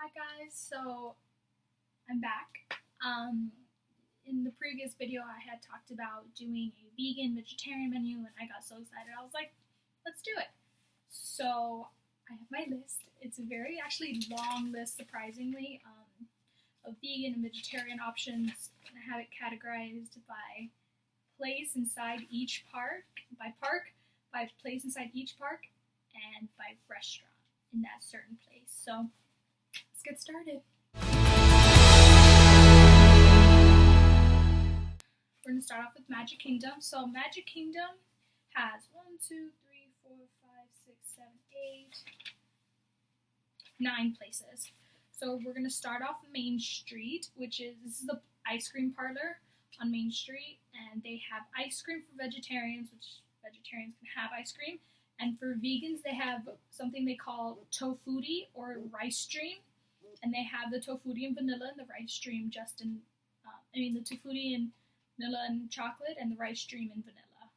Hi guys, so I'm back. In the previous video I had talked about doing a vegan vegetarian menu and I got so excited I was like, let's do it. So I have my list. It's a very actually long list surprisingly of vegan and vegetarian options, and I have it categorized by place inside each park, by place inside each park, and by restaurant in that certain place. So let's get started. We're going to start off with Magic Kingdom. So Magic Kingdom has 9 places. So we're going to start off Main Street, this is the ice cream parlor on Main Street, and they have ice cream for vegetarians, which vegetarians can have ice cream, and for vegans they have something they call tofuti or rice stream, and they have the tofuti and vanilla and the rice stream just in, the tofuti and vanilla and chocolate and the rice stream and vanilla.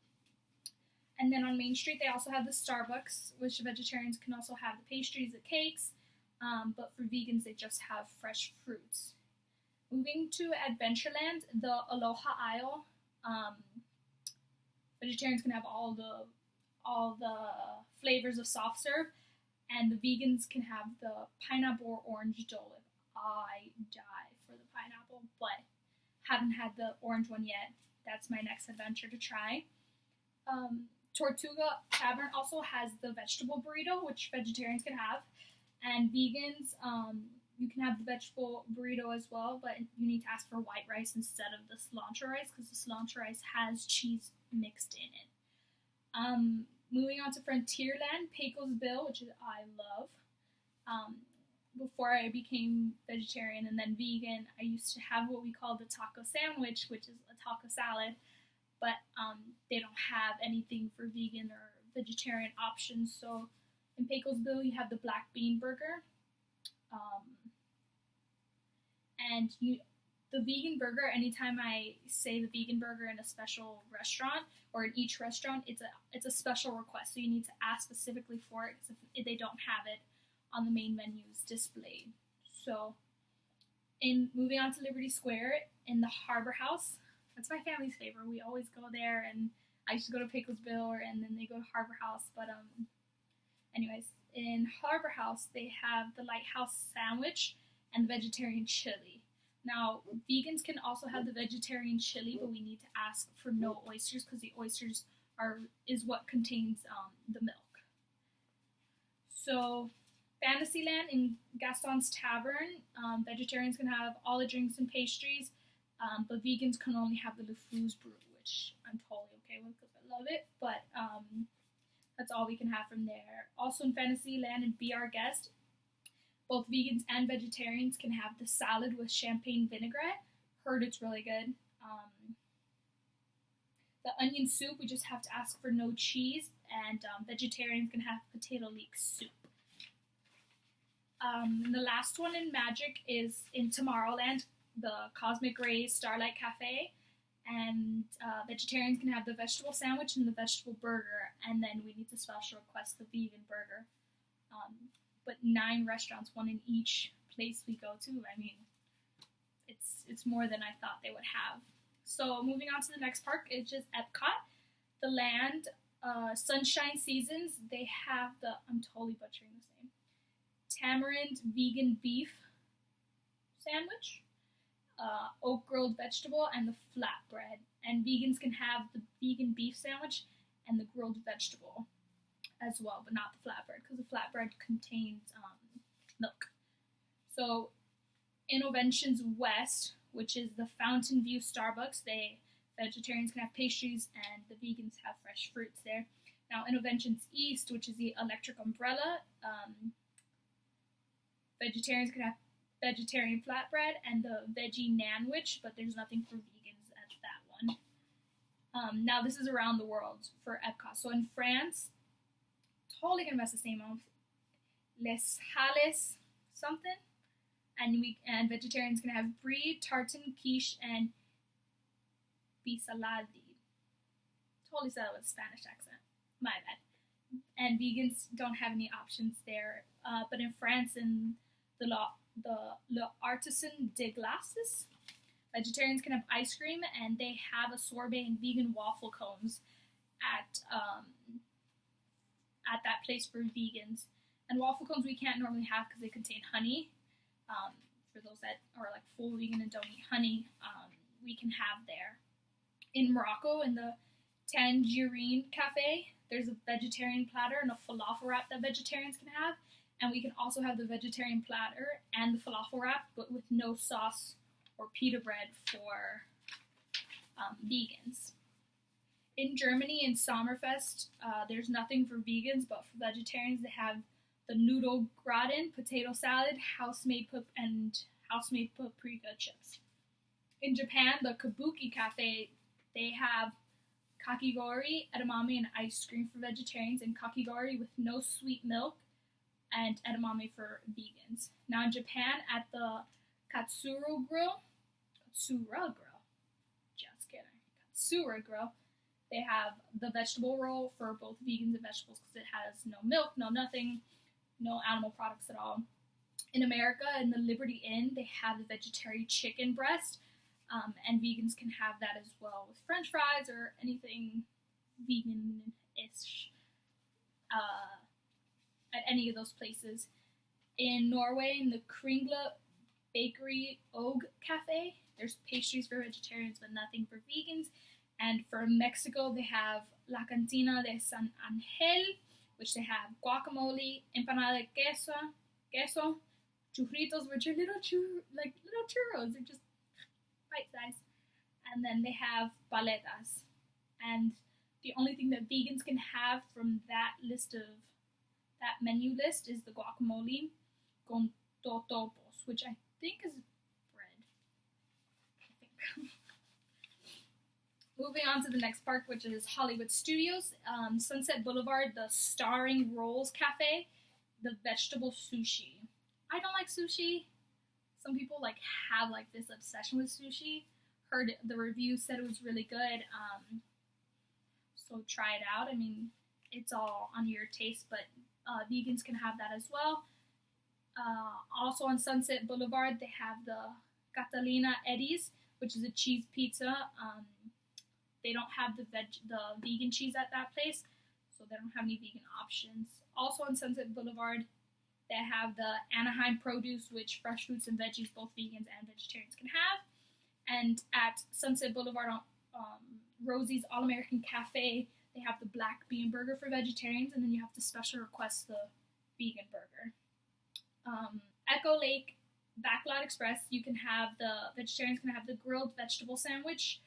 And then on Main Street they also have the Starbucks, which vegetarians can also have the pastries, the cakes, but for vegans they just have fresh fruits. Moving to Adventureland, the Aloha Isle, vegetarians can have all the flavors of soft serve, and the vegans can have the pineapple or orange Dole Whip. I die for the pineapple, but haven't had the orange one yet. That's my next adventure to try. Tortuga Tavern also has the vegetable burrito, which vegetarians can have, and vegans, you can have the vegetable burrito as well, but you need to ask for white rice instead of the cilantro rice, because the cilantro rice has cheese mixed in it. Moving on to Frontierland, Pecos Bill, which I love. Before I became vegetarian and then vegan, I used to have what we call the taco sandwich, which is a taco salad, but they don't have anything for vegan or vegetarian options. So in Pecos Bill, you have the black bean burger, the vegan burger. Anytime I say the vegan burger in a special restaurant or in each restaurant, it's a special request, so you need to ask specifically for it because if they don't have it on the main menus displayed. So, moving on to Liberty Square in the Harbor House, that's my family's favorite. We always go there, and I used to go to Pecos Bill, and then they go to Harbor House. But anyways, in Harbor House they have the Lighthouse sandwich and the vegetarian chili. Now, vegans can also have the vegetarian chili, but we need to ask for no oysters because the oysters is what contains the milk. So, Fantasyland in Gaston's Tavern, vegetarians can have all the drinks and pastries, but vegans can only have the LeFou's brew, which I'm totally okay with because I love it, but that's all we can have from there. Also in Fantasyland and Be Our Guest, both vegans and vegetarians can have the salad with champagne vinaigrette. Heard it's really good. The onion soup, we just have to ask for no cheese, and vegetarians can have potato leek soup. The last one in Magic is in Tomorrowland, the Cosmic Rays Starlight Cafe, and vegetarians can have the vegetable sandwich and the vegetable burger, and then we need to special request the vegan burger. But 9 restaurants, 1 in each place we go to. I mean, it's more than I thought they would have. So moving on to the next park, it's just EPCOT, the Land, Sunshine Seasons. They have I'm totally butchering this name, tamarind vegan beef sandwich, oak grilled vegetable, and the flatbread. And vegans can have the vegan beef sandwich and the grilled vegetable as well, but not the flatbread because the flatbread contains milk. So Inventions West, which is the Fountain View Starbucks, vegetarians can have pastries and the vegans have fresh fruits there. Now Inventions East, which is the Electric Umbrella, vegetarians can have vegetarian flatbread and the veggie nanwich, but there's nothing for vegans at that one. Now this is around the world for EPCOT. So in France, totally gonna mess this name up, Les Halles something, and vegetarians can have brie, tartine, quiche, and bisaladi. Totally said it with a Spanish accent. My bad. And vegans don't have any options there. But in France, in the the L'Artisan de Glaces. Vegetarians can have ice cream, and they have a sorbet and vegan waffle cones at that place for vegans. And waffle cones we can't normally have because they contain honey. For those that are like full vegan and don't eat honey, we can have there. In Morocco, in the Tangierine Cafe, there's a vegetarian platter and a falafel wrap that vegetarians can have. And we can also have the vegetarian platter and the falafel wrap, but with no sauce or pita bread for vegans. In Germany, in Sommerfest, there's nothing for vegans, but for vegetarians, they have the noodle gratin, potato salad, house-made paprika chips. In Japan, the Kabuki Cafe, they have kakigori, edamame, and ice cream for vegetarians, and kakigori with no sweet milk, and edamame for vegans. Now in Japan, at the Katsura Grill, they have the vegetable roll for both vegans and vegetables because it has no milk, no nothing, no animal products at all. In America, in the Liberty Inn, they have the vegetarian chicken breast, and vegans can have that as well with French fries or anything vegan-ish at any of those places. In Norway, in the Kringla Bakeri Cafe, there's pastries for vegetarians but nothing for vegans. And for Mexico, they have La Cantina de San Angel, which they have guacamole, empanada de queso, churritos, which are little churros. They're just bite-sized. And then they have paletas. And the only thing that vegans can have from that menu list is the guacamole con totopos, which I think is bread. Moving on to the next park, which is Hollywood Studios, Sunset Boulevard, the Starring Rolls Cafe, the vegetable sushi. I don't like sushi. Some people have this obsession with sushi. Heard the review said it was really good. So try it out. I mean, it's all on your taste, but vegans can have that as well. Also on Sunset Boulevard, they have the Catalina Eddie's, which is a cheese pizza. They don't have the vegan cheese at that place, so they don't have any vegan options. Also on Sunset Boulevard, they have the Anaheim Produce, which fresh fruits and veggies, both vegans and vegetarians can have. And at Sunset Boulevard, Rosie's All-American Cafe, they have the black bean burger for vegetarians, and then you have to special request the vegan burger. Echo Lake Backlot Express, vegetarians can have the grilled vegetable sandwich,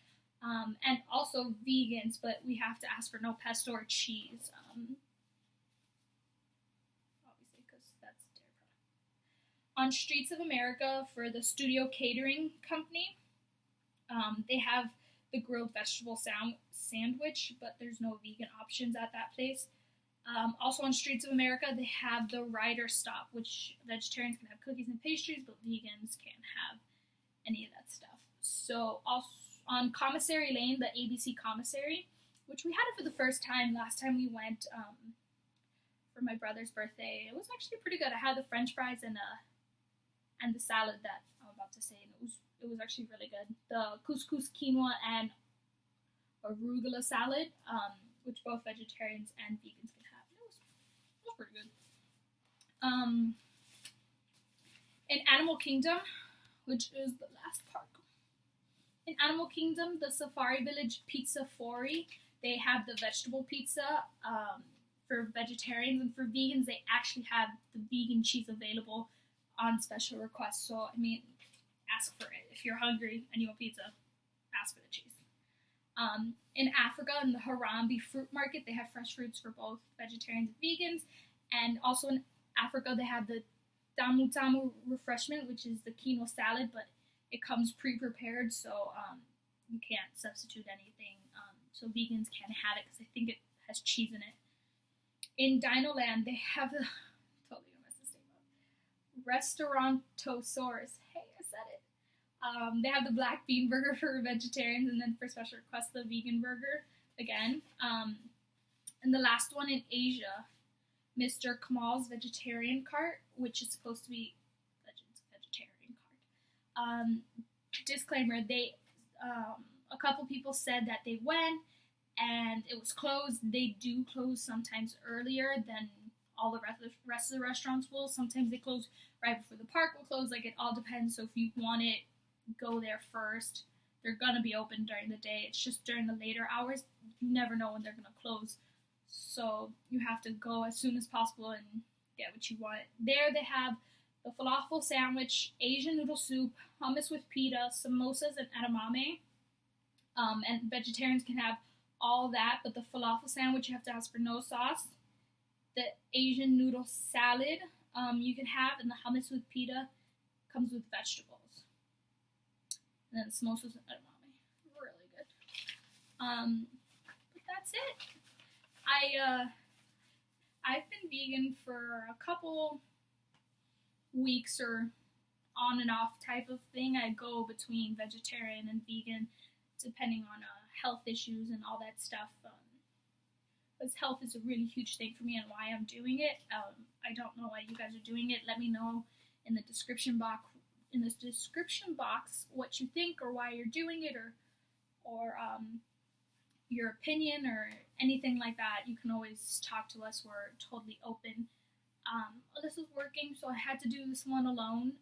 and also vegans, but we have to ask for no pesto or cheese, obviously, because that's dairy product. On Streets of America, for the Studio Catering Company, they have the grilled vegetable sandwich, but there's no vegan options at that place. Also on Streets of America, they have the Rider Stop, which vegetarians can have cookies and pastries, but vegans can't have any of that stuff. So also on Commissary Lane, the ABC Commissary, which we had it for the first time last time we went for my brother's birthday. It was actually pretty good. I had the French fries and the salad that I'm about to say, and it was actually really good. The couscous, quinoa, and arugula salad, which both vegetarians and vegans can have. It was pretty good. In Animal Kingdom, which is the last park. In Animal Kingdom, the Safari Village Pizza Fori, they have the vegetable pizza for vegetarians, and for vegans, they actually have the vegan cheese available on special request. So, I mean, ask for it. If you're hungry and you want pizza, ask for the cheese. In Africa, in the Harambe Fruit Market, they have fresh fruits for both vegetarians and vegans. And also in Africa, they have the Tamu Tamu refreshment, which is the quinoa salad, but it comes pre-prepared, so you can't substitute anything. So vegans can't have it because I think it has cheese in it. In Dinoland, they have the totally gonna mess this name up. Restaurantosaurus. Hey, I said it. They have the black bean burger for vegetarians, and then for special requests, the vegan burger again. And the last one in Asia, Mr. Kamal's Vegetarian Cart, which is supposed to be Disclaimer: a couple people said that they went and it was closed. They do close sometimes earlier than all the rest of the restaurants will. Sometimes they close right before the park will close. Like, it all depends. So if you want it, go there first. They're gonna be open during the day. It's just during the later hours, you never know when they're gonna close. So you have to go as soon as possible and get what you want. There they have the falafel sandwich, Asian noodle soup, hummus with pita, samosas, and edamame. And vegetarians can have all that, but the falafel sandwich you have to ask for no sauce. The Asian noodle salad you can have, and the hummus with pita comes with vegetables. And then samosas and edamame, really good. But that's it. I've been vegan for a couple weeks or on and off type of thing. I go between vegetarian and vegan depending on health issues and all that stuff. Because health is a really huge thing for me and why I'm doing it. I don't know why you guys are doing it. Let me know in the description box what you think or why you're doing it, or your opinion or anything like that. You can always talk to us. We're totally open. This is working, so I had to do this one alone.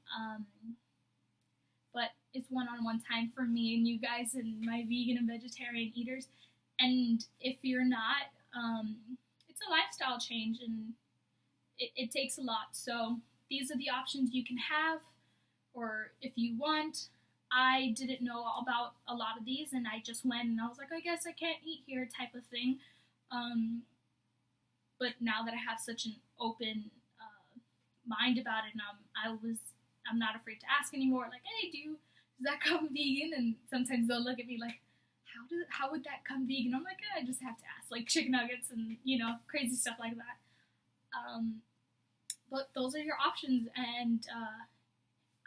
But it's one-on-one time for me and you guys and my vegan and vegetarian eaters. And if you're not, it's a lifestyle change and it takes a lot. So these are the options you can have, or if you want. I didn't know about a lot of these and I just went and I was like, I guess I can't eat here type of thing. But now that I have such an open mind about it, and I'm not afraid to ask anymore. Like, hey, does that come vegan? And sometimes they'll look at me like, how would that come vegan? I'm like, I just have to ask, like chicken nuggets and crazy stuff like that. But those are your options, and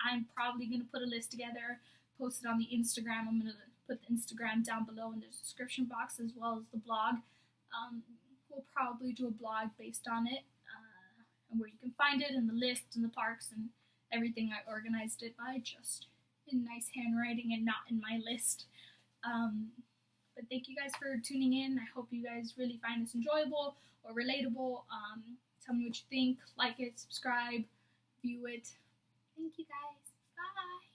I'm probably gonna put a list together, post it on the Instagram. I'm gonna put the Instagram down below in the description box as well as the blog. We'll probably do a blog based on it, and where you can find it, and the list, and the parks, and everything. I organized it by just in nice handwriting and not in my list. But thank you guys for tuning in. I hope you guys really find this enjoyable or relatable. Tell me what you think. Like it, subscribe, view it. Thank you guys. Bye.